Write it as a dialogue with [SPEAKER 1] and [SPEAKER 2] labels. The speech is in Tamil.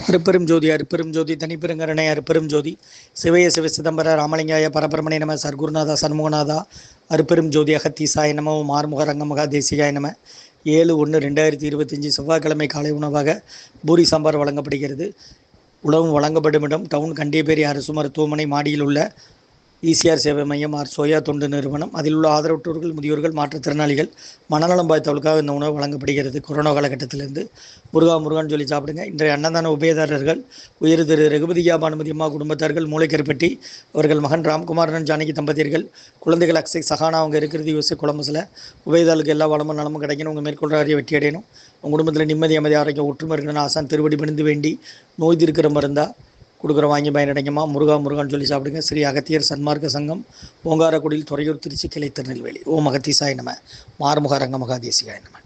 [SPEAKER 1] அருப்பெரும் ஜோதி அருப்பெரும் ஜோதி தனிப்பெருங்கருணை அருப்பெரும் ஜோதி சிவய சிவ சிதம்பர ராமலிங்காய பரபரமணே நம சர்க்குருநாதா சண்முகநாதா அருப்பெரும் ஜோதி அகத்தீசாய நம மார்முக ரங்கமகா தேசிகாய நம 7/1/2025 செவ்வாய்க்கிழமை காலை உணவாக பூரி சாம்பார் வழங்கப்படுகிறது. உணவு வழங்கப்படும் இடம் டவுன் கண்டியப்பேரி அரசு மருத்துவமனை மாடியில் உள்ள ஈசிஆர் சேவை மையம் சோயா தொண்டு நிறுவனம். அதில் உள்ள ஆதரவற்றோர்கள், முதியோர்கள், மாற்றுத்திறனாளிகள், மனநலம் பாதித்தவர்களுக்காக இந்த உணவு வழங்கப்படுகிறது. கொரோனா காலகட்டத்திலிருந்து முருகான்னு சொல்லி சாப்பிடுங்க. இன்றைய அன்னதான உபயதாரர்கள் உயர் திரு ரகுபதியா பானுமதி அம்மா குடும்பத்தார்கள், மூளைக்கருப்பட்டி அவர்கள் மகன் ராம்குமாரன் ஜானகி தம்பதியர்கள், குழந்தைகள் அக்ஷய் சஹானா அவங்க இருக்கிறது யூஎஸ்ஏ கொலம்பஸில். உபயதாரர்களுக்கு எல்லா வளமும் நலமும் கிடைக்கணும். உங்கள் மேற்கொள்கிற அறிய வெற்றி அடையணும். உங்கள் குடும்பத்தில் நிம்மதி அமைதி ஆரோக்கியம் ஒற்றுமை இருக்கணும்னு ஆசான் திருவடி பணிந்து வேண்டி நோய் தீர்க்கிற மருந்தா கொடுக்குற வாங்கி பயனடைங்கம்மா. முருகான்னு சொல்லி சாப்பிடுங்க. ஸ்ரீ அகத்தியர் சன்மார்க்க சங்கம், ஓங்காரக்குடியில், துறையூர், திருச்சி, கிளை, திருநெல்வேலி. ஓம் அகத்தீசாய நம மார்முக ரங்கமகா தேசிகாய நம.